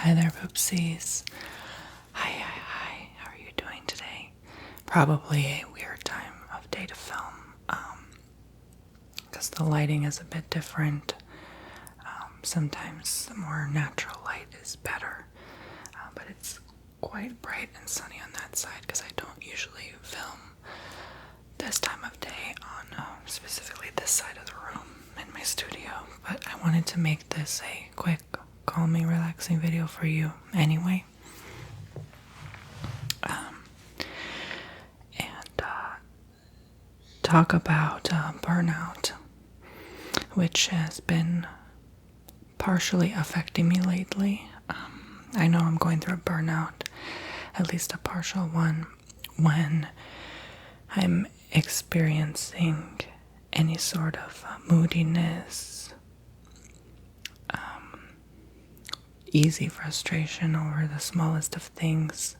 Hi there, poopsies. Hi. How are you doing today? Probably a weird time of day to film, because the lighting is a bit different. Sometimes the more natural light is better, but it's quite bright and sunny on that side because I don't usually film this time of day on specifically this side of the room in my studio. But I wanted to make this a quick, calming, relaxing video for you anyway. And talk about burnout, which has been partially affecting me lately. I know I'm going through a burnout, at least a partial one, when I'm experiencing any sort of moodiness, easy frustration over the smallest of things,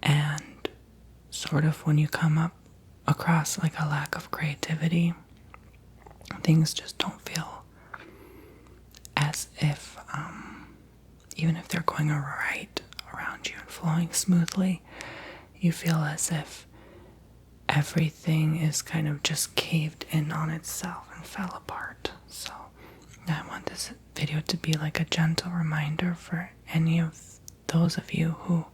and sort of when you come up across like a lack of creativity, things just don't feel as if, even if they're going right around you and flowing smoothly, you feel as if everything is kind of just caved in on itself and fell apart. So I want this video to be like a gentle reminder for any of those of you who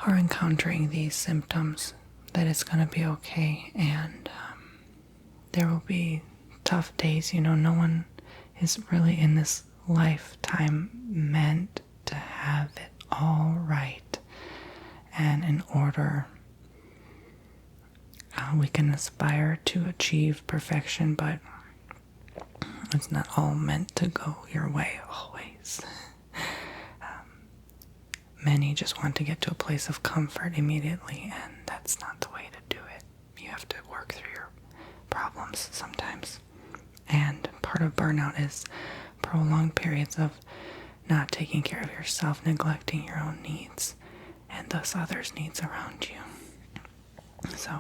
are encountering these symptoms that it's going to be okay, and there will be tough days. You know, no one is really in this lifetime meant to have it all right and in order. We can aspire to achieve perfection, but it's not all meant to go your way always. Many just want to get to a place of comfort immediately, and that's not the way to do it. You have to work through your problems sometimes. And part of burnout is prolonged periods of not taking care of yourself, neglecting your own needs, and thus others' needs around you. So,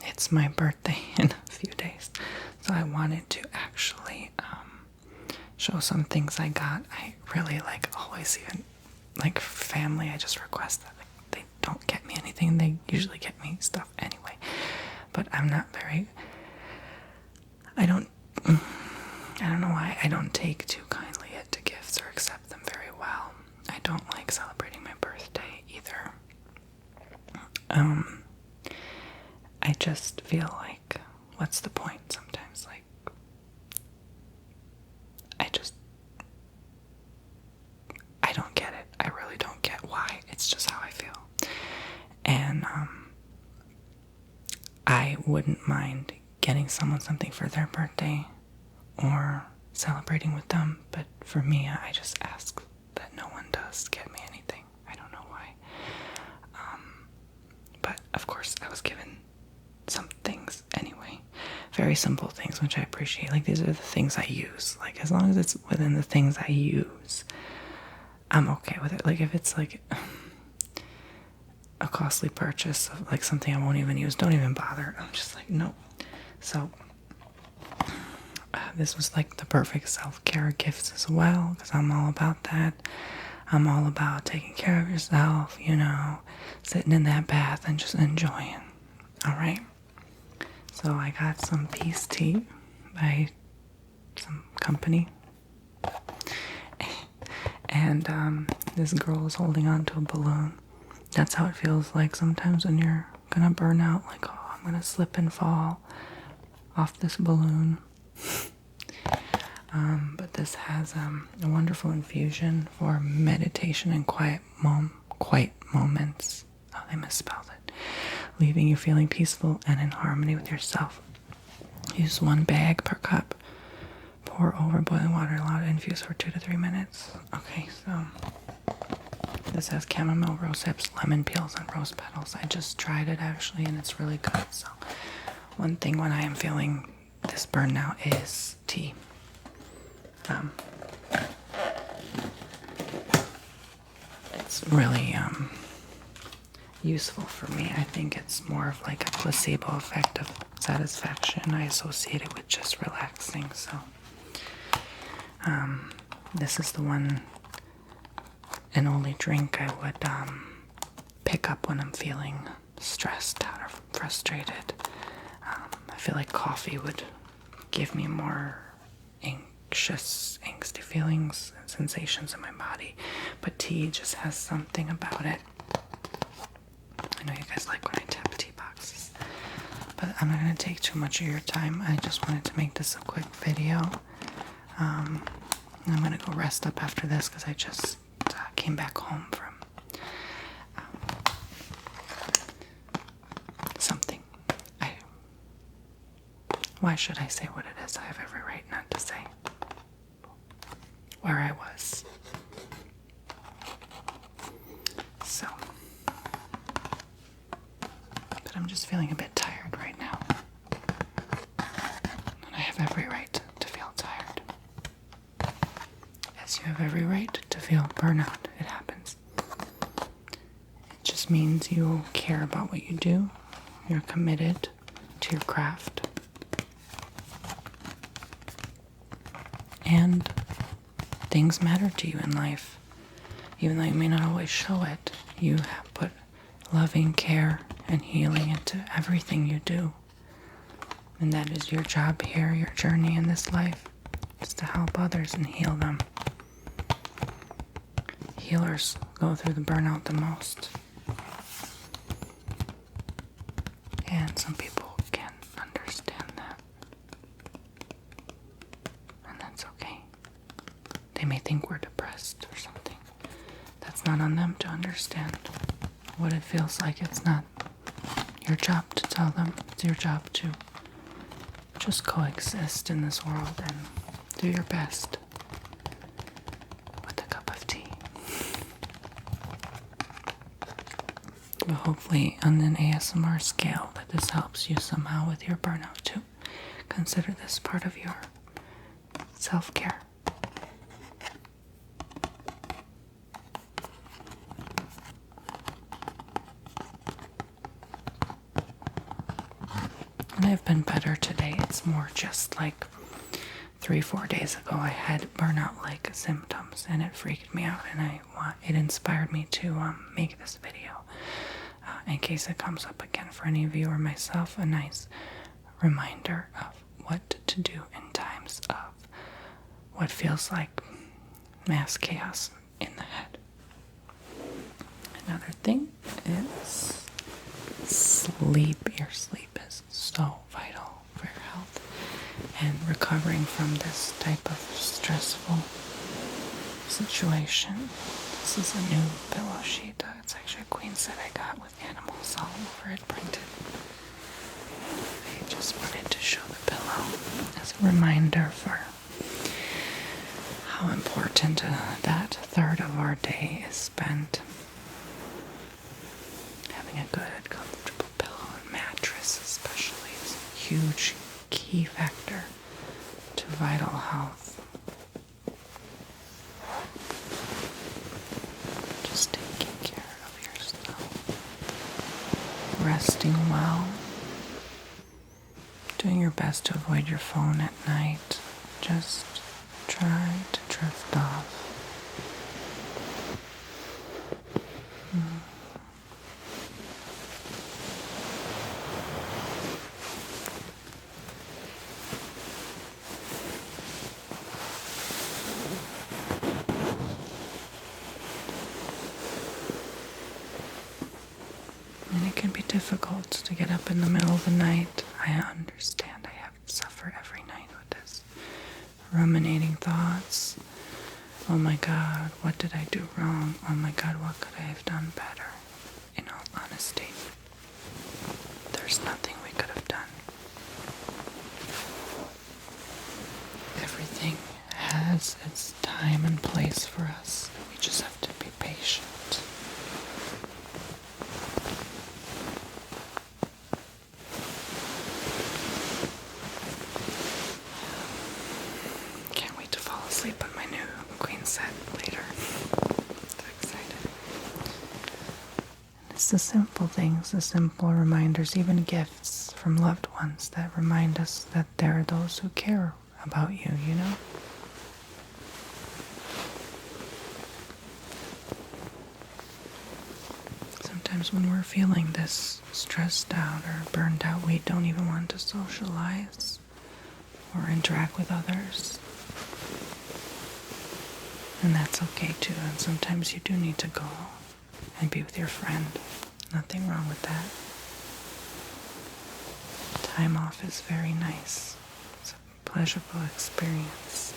it's my birthday in a few days, so I wanted to actually show some things I got. I really always, even family, I just request that they don't get me anything. They usually get me stuff anyway, but I'm not very, I don't know why I don't take too kindly to gifts or accept them very well. I don't like celebrating my birthday either. I just feel like, what's the point sometimes? I don't get it. I really don't get why. It's just how I feel. And I wouldn't mind getting someone something for their birthday or celebrating with them, but for me, I just ask that no one does get me anything. I don't know why. But of course, I was given some things anyway. Very simple things, which I appreciate. These are the things I use. As long as it's within the things I use, I'm okay with it. If it's a costly purchase of something I won't even use, don't even bother. I'm just no. So this was the perfect self-care gifts as well, because I'm all about that. I'm all about taking care of yourself, sitting in that bath and just enjoying. All right. So I got some peace tea by some company. And this girl is holding on to a balloon. That's how it feels like sometimes when you're gonna burn out. Oh, I'm gonna slip and fall off this balloon. But this has a wonderful infusion for meditation and quiet moments. Oh, they misspelled it. Leaving you feeling peaceful and in harmony with yourself. Use 1 bag per cup. Pour over boiling water and allow to infuse for 2 to 3 minutes. Okay, so this has chamomile, rose hips, lemon peels, and rose petals. I just tried it actually, and it's really good. So one thing when I am feeling this burnout is tea. It's really useful for me. I think it's more of a placebo effect of satisfaction. I associate it with just relaxing. So this is the one an only drink I would pick up when I'm feeling stressed out or frustrated. I feel like coffee would give me more anxious, angsty feelings and sensations in my body, but tea just has something about it. I know you guys like when I tap tea boxes, but I'm not going to take too much of your time. I just wanted to make this a quick video. I'm going to go rest up after this because I just came back home from something. Why should I say what it is? I have every right not to say where I was. So, but I'm just feeling a bit tired right now. And I have every right to feel tired. As you have every right to feel burnout. It happens. It just means you care about what you do. You're committed to your craft. And things matter to you in life. Even though you may not always show it, you have put loving care and healing into everything you do. And that is your job here, your journey in this life, is to help others and heal them. Healers go through the burnout the most. And some people can't understand that. And that's okay. They may think we're depressed or something. That's not on them to understand what it feels like. It's not your job to tell them. It's your job to just coexist in this world and do your best with a cup of tea. But hopefully on an ASMR scale that this helps you somehow with your burnout too. Consider this part of your self-care. And I've been better today. It's more just like 3-4 days ago I had burnout-like symptoms and it freaked me out, and it inspired me to make this video in case it comes up again for any of you or myself. A nice reminder of what to do in times of what feels like mass chaos in the head. Another thing is sleep. Your sleep is so vital for your health and recovering from this type of stressful situation. This is a new pillow sheet. It's actually a queen set I got with animals all over it printed. I just wanted to show the pillow as a reminder for how important that third of our day is spent. Having a good, comfortable pillow and mattress especially is a huge key factor to vital health. Just taking care of yourself. Resting well. Doing your best to avoid your phone at night. Just try to drift off. And it can be difficult to get up in the middle of the night. I understand. I have suffered every night with this. Ruminating thoughts. Oh my God, what did I do wrong? Oh my God, what could I have done better? In all honesty, there's nothing we could have done. Everything has its time and place for us. We just have to be patient. Can't wait to fall asleep on my new queen set later. So excited. It's the simple things, the simple reminders, even gifts from loved ones that remind us that there are those who care about you, you know? sometimes when we're feeling this stressed out or burned out, we don't even want to socialize or interact with others. And that's okay too. And sometimes you do need to go and be with your friend. Nothing wrong with that. Time off is very nice. It's a pleasurable experience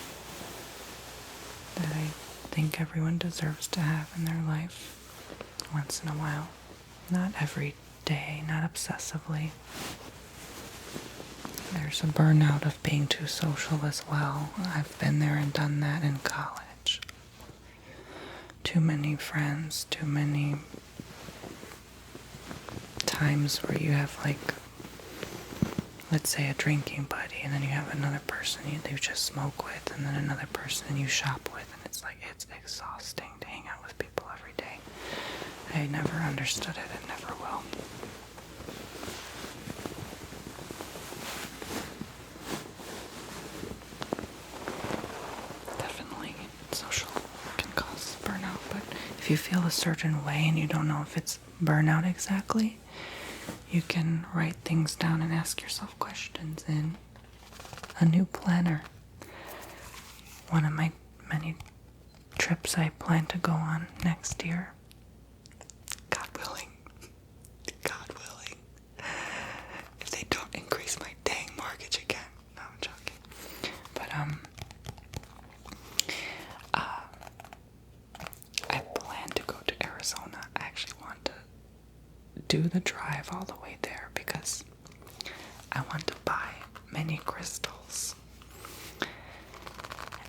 that I think everyone deserves to have in their life once in a while. Not every day, not obsessively. There's a burnout of being too social as well. I've been there and done that in college. Too many friends, too many times where you have, like, let's say a drinking buddy, and then you have another person you just smoke with, and then another person you shop with, and it's like, it's exhausting to hang out with people every day. I never understood it and never will. Definitely social can cause burnout, but if you feel a certain way and you don't know if it's burnout exactly, you can write things down and ask yourself questions in a new planner. One of my many trips I plan to go on next year. God willing. If they don't increase my dang mortgage again. No, I'm joking. But, I plan to go to Arizona. I actually want to do the drive all the way there because I want to buy many crystals.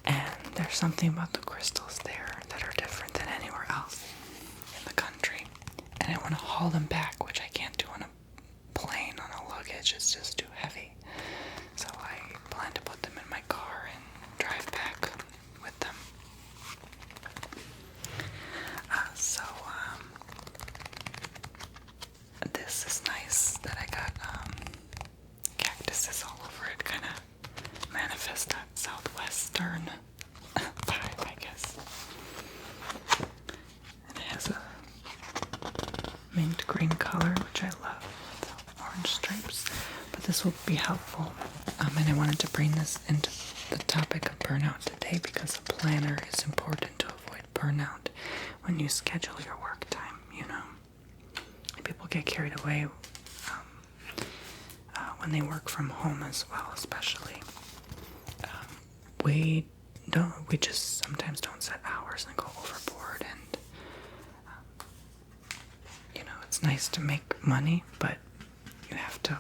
And there's something about the crystals there that are different than anywhere else in the country. And I want to haul them back, which I can't do on a plane, on a luggage. It's just too heavy. So I plan to put them in my car and drive back with them. This is nice that I got cactuses all over it. Kind of manifest that southwestern vibe, I guess. And it has a mint green color, which I love, with orange stripes. But this will be helpful. And I wanted to bring this into the topic of burnout today because a planner is important to avoid burnout when you schedule your work time, you know. People get carried away when they work from home as well, especially. We just sometimes don't set hours and go overboard, and it's nice to make money, but you have to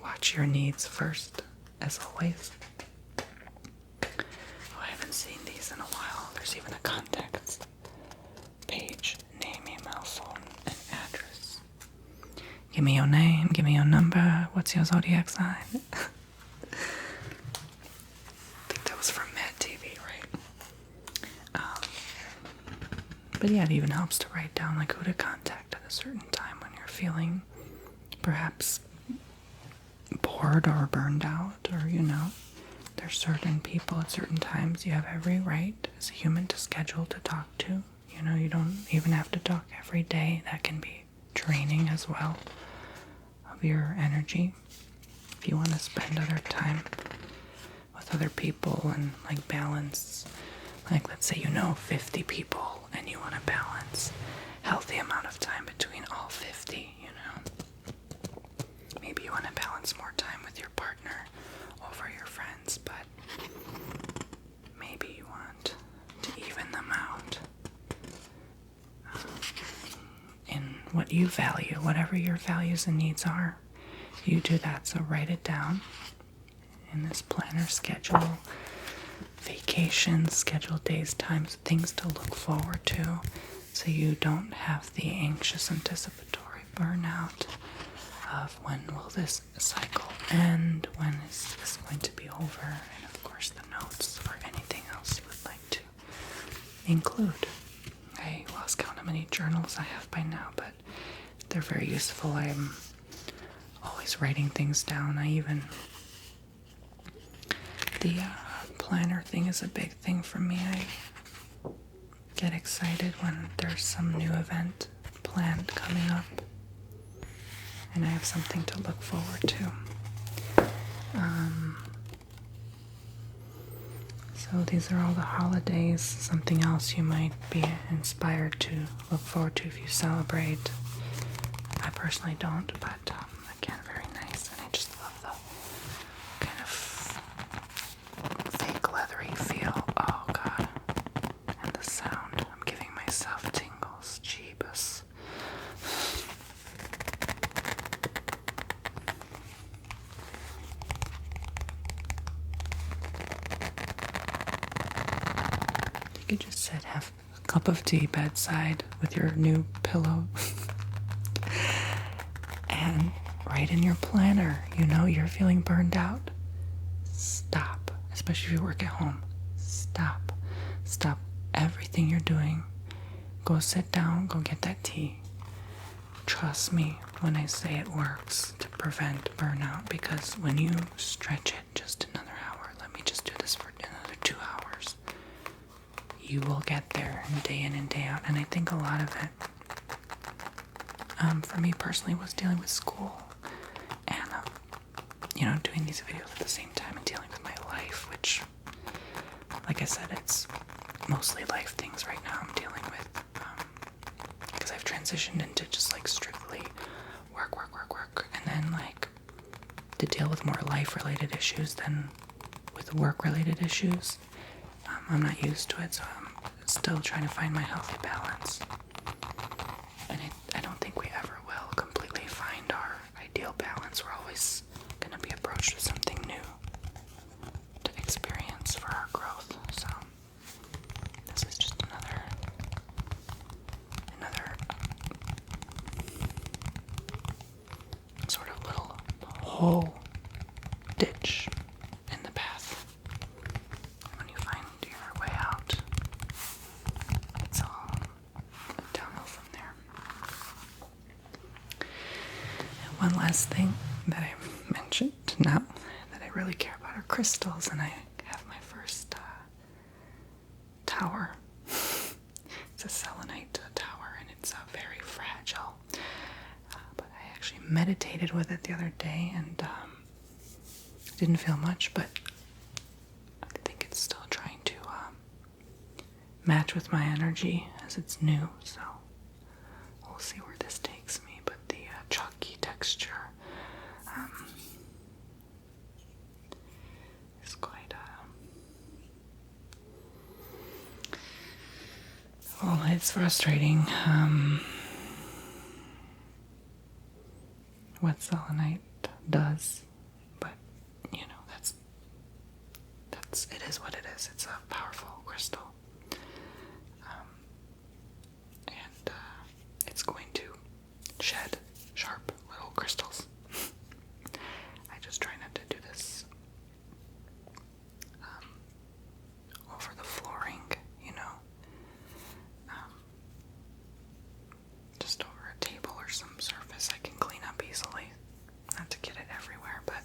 watch your needs first, as always. Oh, I haven't seen these in a while. There's even a contacts page, name, email, phone, and address. Give me your name, give me your number, what's your zodiac sign? I think that was from Mad TV, right? But yeah, it even helps to write down like who to contact at a certain time when you're feeling perhaps bored or burned out, or there's certain people at certain times you have every right as a human to schedule to talk to. You don't even have to talk every day. That can be draining as well of your energy. If you want to spend other time with other people and like balance, like let's say 50 people and you want to balance healthy amount of time between all 50, Maybe you want to balance more time with your partner over your friends, but maybe you want to even them out. In what you value, whatever your values and needs are, you do that. So write it down in this planner. Schedule vacations, schedule days, times, things to look forward to, so you don't have the anxious anticipatory burnout of when will this cycle end, when is this going to be over, and of course the notes for anything else you would like to include. I lost count how many journals I have by now, but they're very useful. I am always writing things down. The planner thing is a big thing for me. I get excited when there's some new event planned coming up, and I have something to look forward to. So these are all the holidays. Something else you might be inspired to look forward to if you celebrate. I personally don't, but again, very nice. And I just love the kind of fake leathery feel. Oh god. And the sound. I'm giving myself tingles. Jeebus. You could just sit, have a cup of tea bedside with your new pillow and write in your planner, you're feeling burned out. Stop, especially if you work at home. Stop everything you're doing. Go sit down, go get that tea. Trust me when I say it works to prevent burnout, because when you stretch it just another hour, let me just do this for another 2 hours, you will get there day in and day out. And I think a lot of it, for me personally, was dealing with school and, doing these videos at the same time and dealing with my life, which, like I said, it's mostly life things right now I'm dealing with, because I've transitioned into just like strictly work, and then to deal with more life-related issues than with work-related issues. I'm not used to it, so I'm still trying to find my healthy balance. And I don't think we ever will completely find our ideal balance. We're always going to be approached with something new to experience for our growth. So this is just another sort of little hole, ditch in the path. When you find your way out, it's all downhill from there. And one last thing that I mentioned now that I really care about are crystals, and I have my first tower. It's a selenite tower, and it's very fragile. But I actually meditated with it the other day, and didn't feel much, but I think it's still trying to match with my energy as it's new, so we'll see where this takes me. But the chalky texture is quite well, it's frustrating. What selenite does, but that's it is what it is. It's a powerful crystal, and it's going to shed sharp little crystals. I just try not to do this over the flooring, just over a table or some surface I can clean up easily, not to get it everywhere. But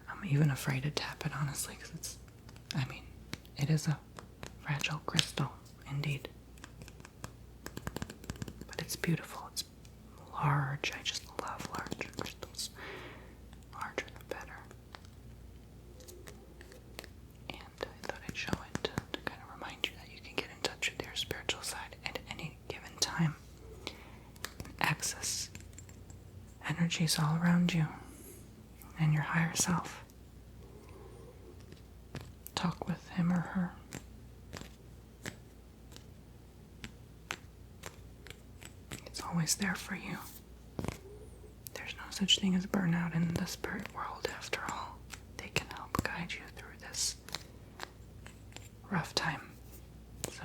I'm even afraid to tap it, honestly, because it is a fragile crystal, indeed. But it's beautiful. It's large. I just love large crystals. Larger the better. And I thought I'd show it to kind of remind you that you can get in touch with your spiritual side at any given time. Access energies all around you and your higher self. Talk with him or her. It's always there for you. There's no such thing as burnout in the spirit world, after all. They can help guide you through this rough time. So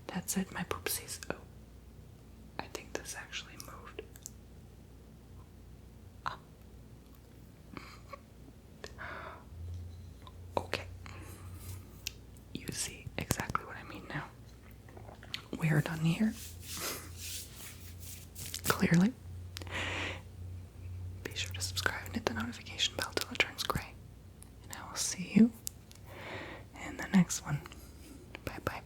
that's it, my poopsies. Oh, I think this actually moved. Okay. You see exactly what I mean now. We are done here. Clearly. Be sure to subscribe and hit the notification bell till it turns gray. And I will see you in the next one. Bye bye.